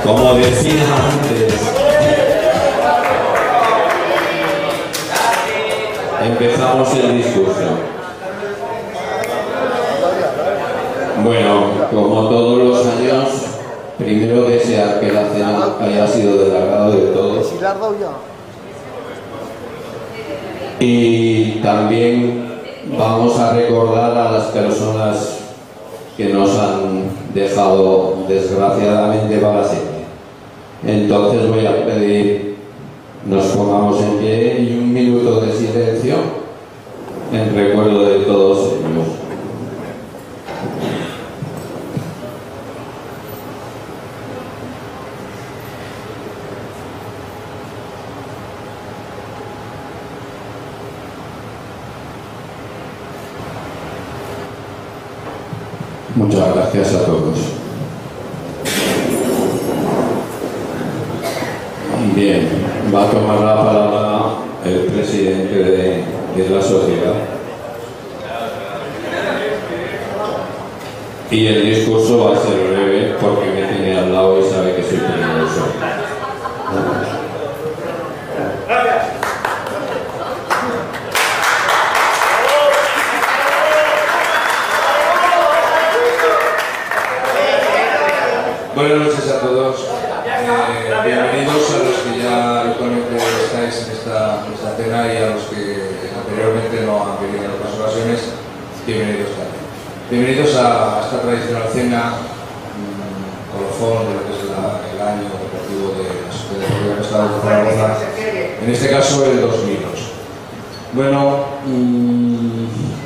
Como decía antes, empezamos el discurso. Bueno, como todos los años, primero desear que la cena haya sido del agrado de todos. Y también vamos a recordar a las personas que nos han dejado desgraciadamente para siempre. Entonces voy a pedir nos pongamos en pie y un minuto de silencio en recuerdo de todos ellos. Muchas gracias a todos. Bien, va a tomar la palabra el presidente de la sociedad. Y el discurso va a ser breve porque me tiene al lado y sabe que soy peligroso. Buenas noches a todos. Bienvenidos a los que ya habitualmente estáis en esta cena y a los que anteriormente no han venido en otras ocasiones. Bienvenidos también. Bienvenidos a esta tradicional cena, colofón de lo que es el año deportivo de la Sociedad Deportiva del Estado de Zaragoza, en este caso el 2002. Bueno,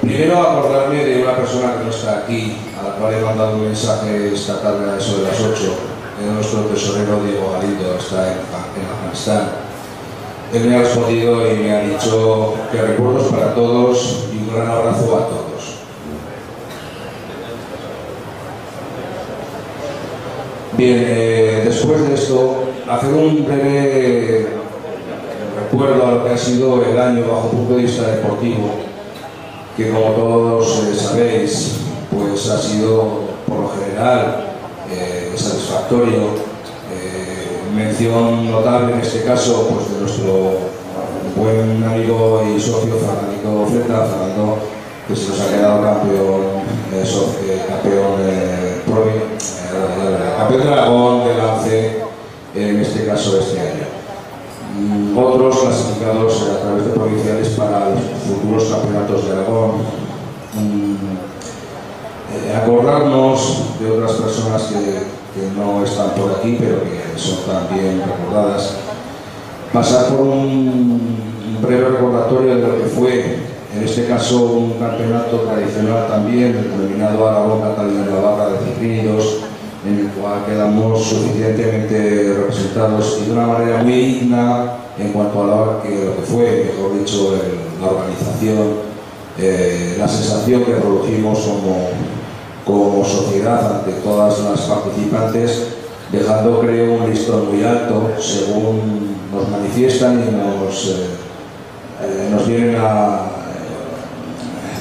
primero acordarme de una persona que no está aquí, a la cual he mandado un mensaje esta tarde a eso de las 8, nuestro tesorero Diego Galindo, está en Afganistán. Él me ha respondido y me ha dicho que recuerdos para todos y un gran abrazo a todos. Bien, después de esto, hacer un breve recuerdo a lo que ha sido el año bajo punto de vista deportivo, que como todos sabéis, pues ha sido por lo general satisfactorio. Mención notable en este caso pues de nuestro buen amigo y socio Fernando Fleta, Fernando, que se nos ha quedado campeón de Aragón de lance, en este caso este año. Otros clasificados a través de provinciales para los futuros campeonatos de Aragón. Acordarnos de otras personas que no están por aquí, pero que son también recordadas. Pasar por un breve recordatorio de lo que fue, en este caso, un campeonato tradicional también, el denominado Aragón Cataluña Navarra de ciclistas, en el cual quedamos suficientemente representados y de una manera muy digna en cuanto a lo que fue, mejor dicho, la organización, la sensación que produjimos como sociedad ante todas las participantes, dejando, creo, un listón muy alto, según nos manifiestan y nos vienen a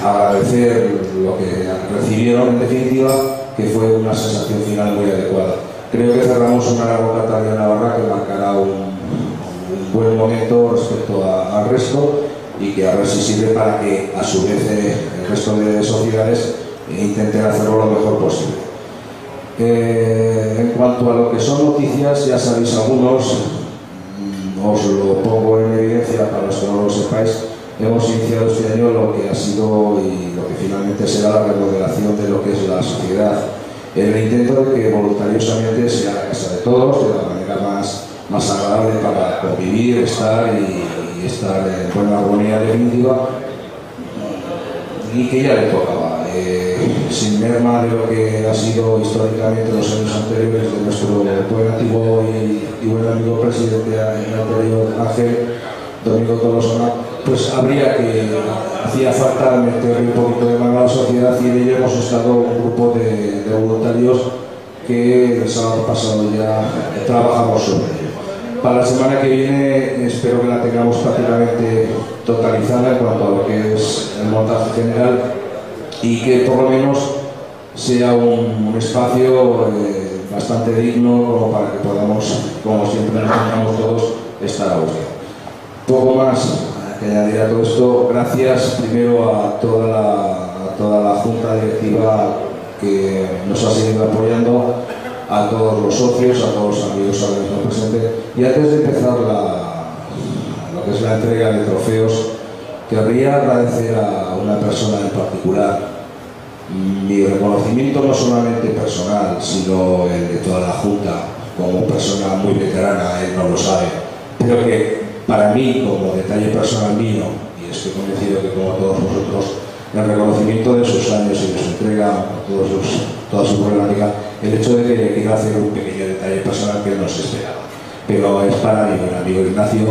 agradecer lo que recibieron, en definitiva, que fue una sensación final muy adecuada. Creo que cerramos una Aragón Cataluña Navarra que marcará un buen momento respecto al resto y que a ver si sirve para que, a su vez, el resto de sociedades intenten hacerlo lo mejor posible. En cuanto a lo que son noticias, ya sabéis algunos, os lo pongo en evidencia para los que no lo sepáis. Hemos iniciado este año lo que ha sido y lo que finalmente será la remodelación de lo que es la sociedad, en el intento de que voluntariosamente sea la casa de todos, de la manera más agradable para convivir, estar y estar en buena armonía definitiva, y que ya le tocaba. Sin merma de lo que ha sido históricamente los años anteriores de nuestro buen antiguo y buen amigo presidente anterior Ángel Domingo Tolosona, pues hacía falta meter un poquito de mano a la sociedad, y en ello hemos estado un grupo de voluntarios que el sábado pasado ya trabajamos sobre ello. para la semana que viene espero que la tengamos prácticamente totalizada en cuanto a lo que es el montaje general y que por lo menos sea un espacio bastante digno como para que podamos, como siempre nos tengamos todos, estar a gusto. Poco más que añadir a todo esto. Gracias primero a toda la junta directiva que nos ha seguido apoyando, a todos los socios, a todos los amigos ahora mismo presentes. Y antes de empezar lo que es la entrega de trofeos, querría agradecer a una persona en particular mi reconocimiento, no solamente personal, sino el de toda la junta, como persona muy veterana, él no lo sabe, pero que para mí, como detalle personal mío, y estoy convencido que como todos vosotros, el reconocimiento de sus años y de su entrega, toda su problemática, el hecho de que le quiero hacer un pequeño detalle personal que él no se esperaba. Pero es para mi buen amigo Ignacio,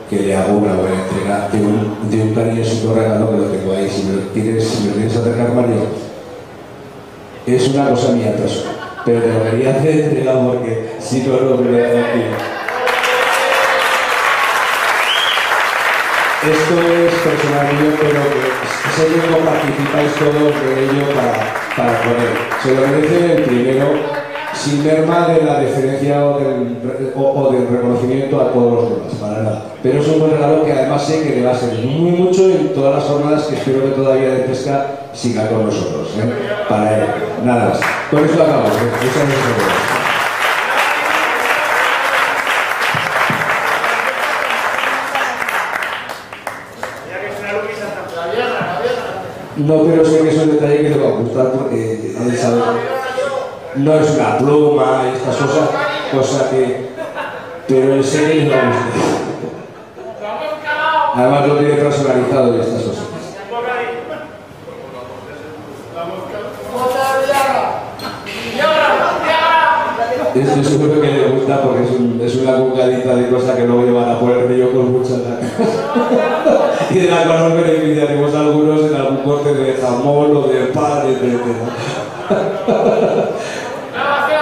que le hago una buena entrega de un cariñosito regalo que lo tengo ahí. Si me quieres acercar, Mario, es una cosa mía personal, pero te lo quería hacer entregado porque si no lo voy a hacer aquí. Esto es personal mío, pero que sé que no participáis todos de ello para poner. Se lo merece el primero, sin merma de la deferencia o del reconocimiento a todos los demás, para nada. Pero es un buen regalo que además sé que le va a servir muy mucho en todas las jornadas que espero que todavía de pesca siga con nosotros. Para él. Nada más. Con esto acabamos. Muchas gracias. No, pero sé que es un detalle que le va a gustar porque él sabe. No es una pluma y estas cosas, cosa que. Pero él sé que le va a gustar. Además lo tiene personalizado y estas cosas. Estoy seguro que le gusta porque es una cucadita de cosas que luego van a ponerme yo con muchas ganas. Y de la cual nos beneficiaremos algunos en algún corte de jamón o de pan, etc.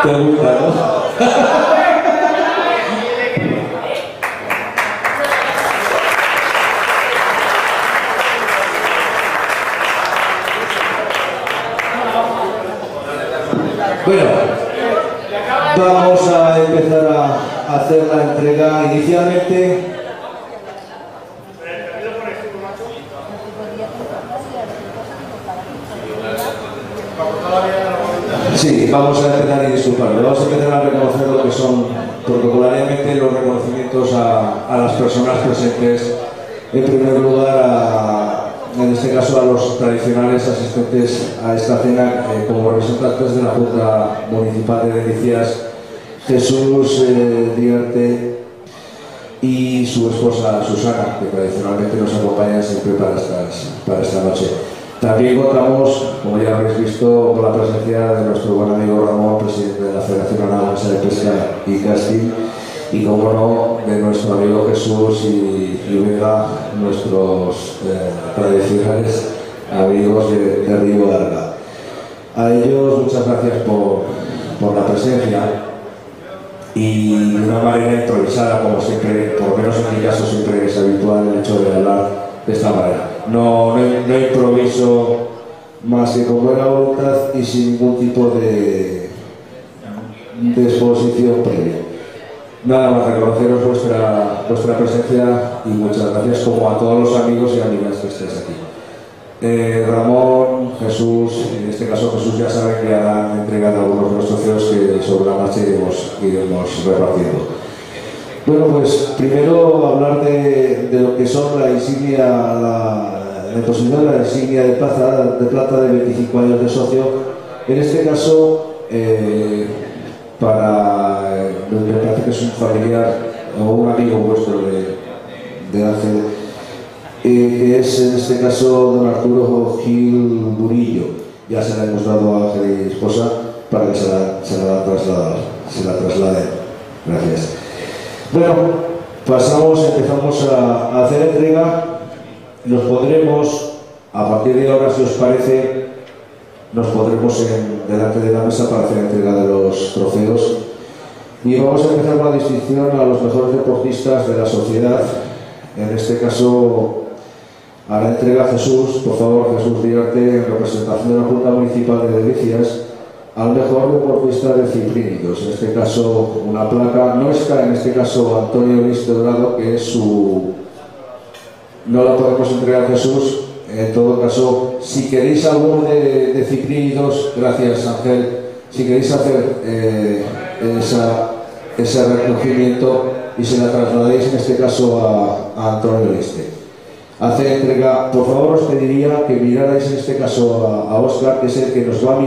¿Te gusta, no? Bueno, vamos a empezar a hacer la entrega inicialmente. Sí, vamos a empezar a disculparme. Vamos a empezar a reconocer lo que son protocolariamente los reconocimientos a las personas presentes. En primer lugar, en este caso a los tradicionales asistentes a esta cena, como representantes de la Junta Municipal de Delicias, Jesús Diarte y su esposa Susana, que tradicionalmente nos acompañan siempre para esta noche. También contamos, como ya habréis visto, con la presencia de nuestro buen amigo Ramón, presidente de la Federación Aragonesa de Pesca y Casting, y como no, de nuestro amigo Jesús y Vega, nuestros tradicionales amigos de Río Larga. A ellos muchas gracias por la presencia y de una manera improvisada, como siempre, por lo menos en mi caso siempre es habitual el hecho de hablar de esta manera. No improviso más que con buena voluntad y sin ningún tipo de exposición previa. Nada más, reconoceros vuestra presencia y muchas gracias, como a todos los amigos y amigas que estéis aquí. Ramón, Jesús, en este caso Jesús ya sabe que harán entrega de algunos de los trofeos que sobre la marcha iremos repartiendo. Bueno, pues primero hablar de lo que son la insignia, la imposición de la insignia de plata de 25 años de socio. En este caso, me parece que es un familiar o un amigo vuestro de Ángel, que es en este caso don Arturo Gil Burillo. Ya se la hemos dado a Ángel y esposa para que se la trasladen. Gracias. Bueno, empezamos a hacer entrega. Nos podremos, a partir de ahora, si os parece, nos pondremos delante de la mesa para hacer entrega de los trofeos. Y vamos a empezar con la distinción a los mejores deportistas de la sociedad. En este caso, a la entrega Jesús, por favor, Jesús Diarte, en representación de la Junta Municipal de Delicias, al mejor deportista de Ciprínidos. En este caso, una placa nuestra, en este caso Antonio Liste Dorado, que es su... No la podemos entregar a Jesús. En todo caso, si queréis alguno de Ciprínidos, gracias Ángel, si queréis hacer ese reconocimiento y se la trasladáis en este caso a Antonio Liste. Hace entrega, por favor os pediría que mirarais en este caso a Óscar, que es el que nos va a